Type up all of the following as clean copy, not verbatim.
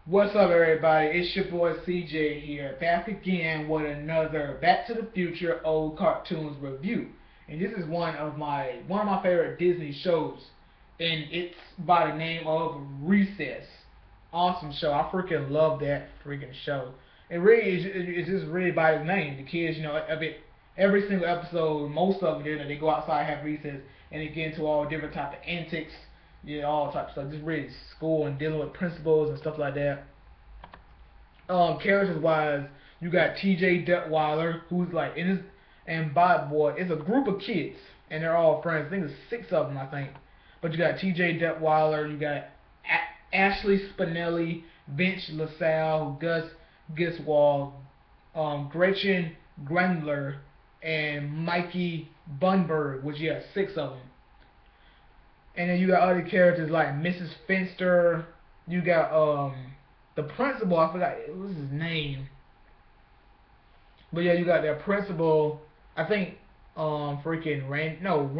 What's up, everybody? It's your boy CJ here, back again with another Back to the Future old cartoons review. And this is one of my favorite Disney shows, and it's by the name of Recess. Awesome show. I freaking love that freaking show. And really, it's just really by the name. The kids, every single episode, most of them, they go outside, have recess, and they get into all different types of antics, all types of stuff. Just really school and dealing with principals and stuff like that. Characters wise, you got T.J. Detweiler, who's like in his, and Bob Boy. It's a group of kids, and they're all friends. I think there's six of them, I think. But you got T.J. Detweiler, you got Ashley Spinelli, Vince LaSalle, Gus Giswald, Gretchen Grendler, and Mikey Bunberg, which you have six of them. And then you got other characters like Mrs. Finster. You got the principal. I forgot what was his name. But yeah, you got their principal. I think freaking Randall.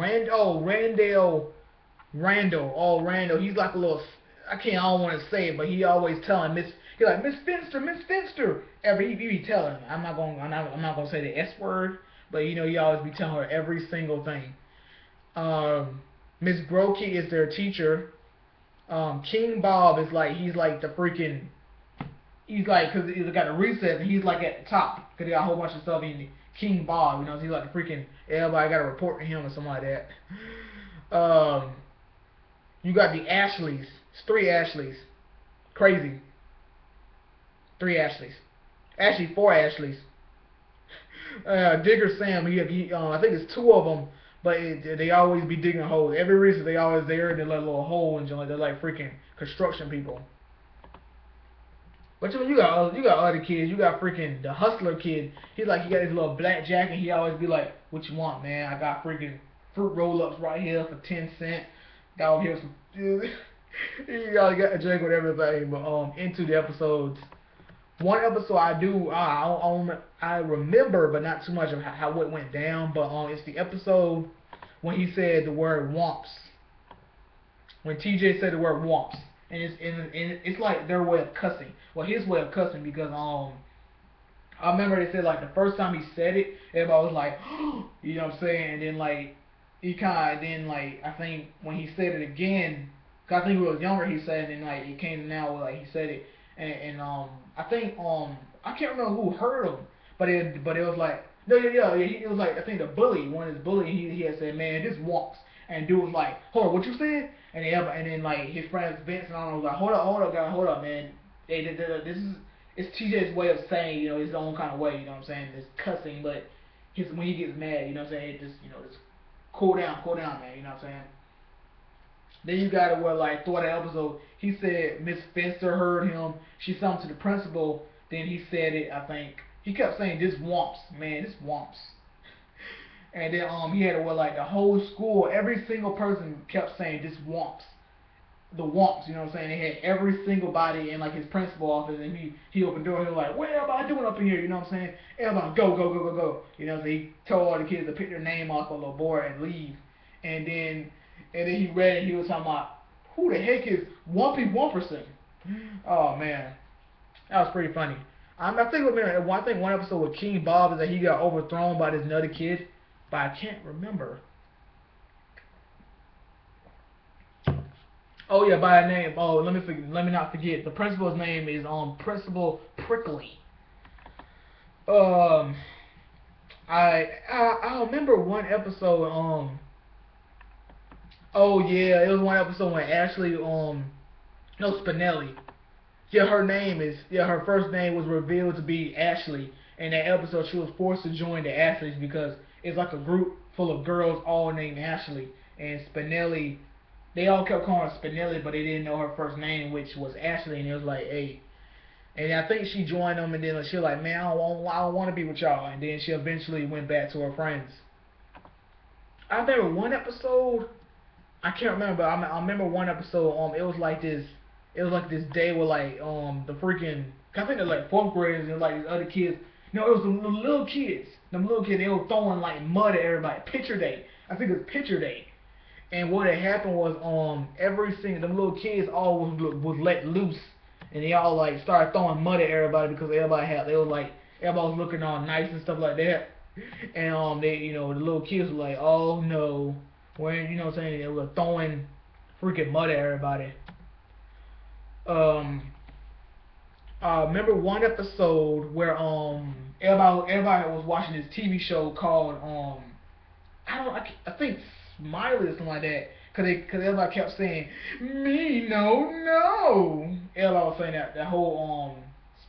Oh, Randall. He's like a little. I don't want to say it, but he always telling Miss. He like Miss Finster, Miss Finster. He be telling her. I'm not gonna say the S word, but he always be telling her every single thing. Miss Grokey is their teacher. King Bob is like he's like the freaking. He's like because he's got a recess and he's like at the top because he got a whole bunch of stuff in King Bob. He's like the freaking everybody got to report to him or something like that. You got the Ashleys. It's three Ashleys. Crazy. Three Ashleys. Actually, four Ashleys. Digger Sam. I think it's two of them, but they always be digging holes. Every reason they always there and they let a little hole and they're like freaking construction people. But you got other kids. You got freaking the hustler kid. He got his little black jacket. He always be like, "What you want, man? I got freaking fruit roll-ups right here for 10 cents. Got over here some." You got a drink with everything. But into the episodes. One episode I remember, but not too much of how it went down. But it's the episode when he said the word "womps." When TJ said the word "womps," and it's like their way of cussing. Well, his way of cussing because I remember they said like the first time he said it, everybody was like, you know what I'm saying, and then like he kind of then like I think when he said it again, 'cause I think he was younger, he said, and then like it came now where like he said it, and I think I can't remember who heard him, but it was like no it was like I think the bully one of his bully he had said, man, this wonks, and dude was like, hold on, what you said? And then like his friends Vince and all was like, hold up guys, hold up, man, hey, this is it's TJ's way of saying, his own kind of way, you know what I'm saying? It's cussing, but when he gets mad, you know what I'm saying? It just cool down, man, you know what I'm saying? Then you got it where like throughout the episode, he said Miss Finster heard him. She said something to the principal. Then he said it. I think he kept saying this wumps, man, this wumps. And then he had it where like the whole school, every single person kept saying this wumps, the wumps, you know what I'm saying? They had every single body in like his principal office, and he opened the door. He was like, "What everybody doing up in here?" You know what I'm saying? Everybody go go go go go. You know, so he told all the kids to pick their name off a little board and leave. And then he read it. He was talking about who the heck is Wumpy Wumperson? Oh man, that was pretty funny. I think one episode with King Bob is that he got overthrown by this nutty kid, but I can't remember. Oh yeah, by a name. Oh, let me not forget. The principal's name is Principal Prickly. Um, I remember one episode. Oh yeah, it was one episode when Ashley no Spinelli. Her first name was revealed to be Ashley. In that episode, she was forced to join the Ashleys because it's like a group full of girls all named Ashley, and Spinelli they all kept calling her Spinelli, but they didn't know her first name, which was Ashley, and it was like, hey. And I think she joined them, and then she was like, man, I don't want to be with y'all. And then she eventually went back to her friends. I remember one episode, I can't remember, but I remember one episode, it was like this day where like, the freaking, I think they're like fourth graders and like these other kids. No, it was the little kids. Them little kids, they were throwing like mud at everybody. Picture day. I think it was picture day. And what had happened was every single them little kids all was let loose, and they all like started throwing mud at everybody because everybody was looking all nice and stuff like that. And they, the little kids were like, oh no, when, what I'm saying, they were throwing freaking mud at everybody. Um, remember one episode where everybody was watching this TV show called I think Smiley or something like that. Cause everybody kept saying, me no no. Everybody was saying that whole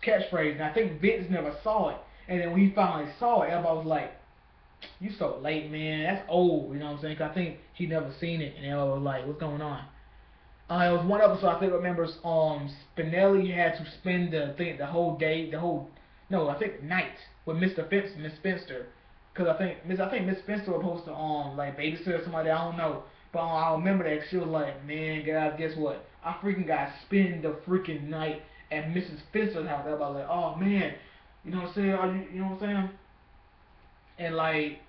catchphrase, and I think Vince never saw it. And then when he finally saw it, everybody was like, you so late, man. That's old. You know what I'm saying? 'Cause I think he never seen it, and everybody was like, what's going on? It was one episode I think remembers Spinelli had to spend the whole day, no, I think the night with Miss Spencer, because I think Miss Spencer was supposed to like babysit or somebody, I don't know, but I remember that she was like, man, guys, guess what? I freaking got to spend the freaking night at Mrs. Spencer's house. Everybody like, oh man, you know what I'm saying? You know what I'm saying? And like,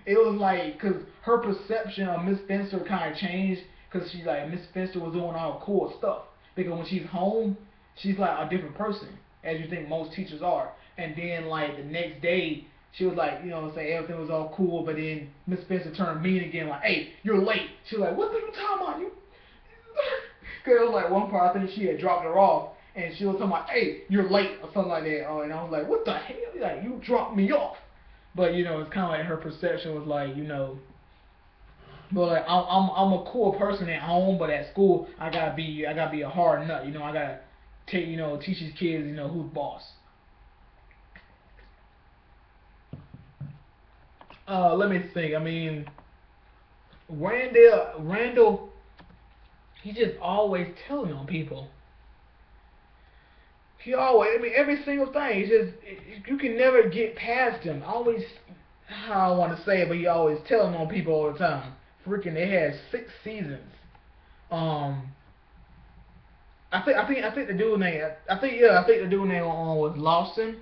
it was like, cause her perception of Miss Spencer kind of changed, cause she's like, Miss Spencer was doing all cool stuff. Because when she's home, she's like a different person, as you think most teachers are. And then like the next day, she was like, you know what I'm saying, everything was all cool, but then Miss Spencer turned mean again, like, hey, you're late. She was like, what are you talking about? You, cause it was like one part, I think she had dropped her off, and she was talking about, hey, you're late, or something like that. Oh, and I was like, what the hell? Like, you dropped me off. But it's kind of like her perception was like, but like I'm a cool person at home, but at school I gotta be a hard nut. I gotta teach these kids who's boss. Let me think. I mean, Randall, he just always telling on people. He always, I mean, every single thing. You can never get past him. Always, I don't want to say it, but he always telling on people all the time. Freaking, they had 6 seasons. Um, I think the dude name, I think the dude name was Lawson.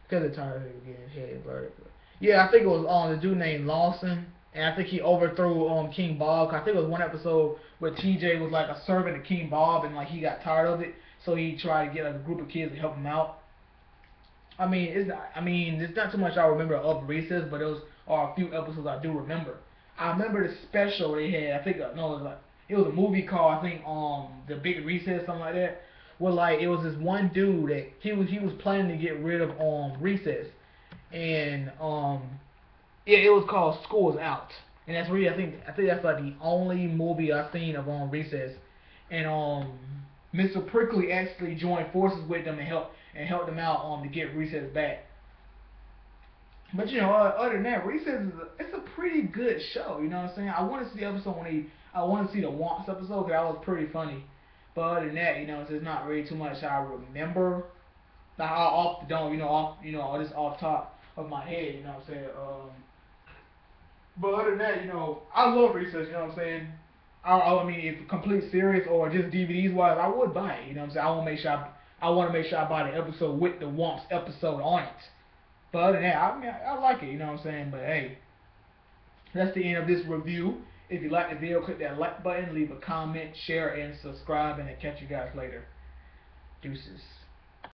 Because it's tired of getting head vertical. Yeah, I think it was the dude named Lawson, and I think he overthrew King Bob. 'Cause I think it was one episode where TJ was like a servant to King Bob, and like he got tired of it, so he tried to get like a group of kids to help him out. I mean, it's not too much I remember of Recess, but those are a few episodes I do remember. I remember the special they had. I think no, it was a movie called, I think, The Big Recess, something like that. Where like it was this one dude that he was planning to get rid of Recess, and yeah, it was called School's Out, and that's really I think that's like the only movie I've seen of Recess, and Mr. Prickly actually joined forces with them and helped them out to get Recess back. But other than that, Recess it's a pretty good show. You know what I'm saying? I want to see the episode I want to see the Womps episode because that was pretty funny. But other than that, it's just not really too much I remember. Like off the dome, all this off top of my head. You know what I'm saying? But other than that, I love Recess. You know what I'm saying? I mean, if complete series or just DVDs wise, I would buy it. You know what I'm saying? I want to make sure I buy the episode with the Womps episode on it. But other than that, I mean, I like it, you know what I'm saying? But hey, that's the end of this review. If you like the video, click that like button, leave a comment, share, and subscribe, and I'll catch you guys later. Deuces.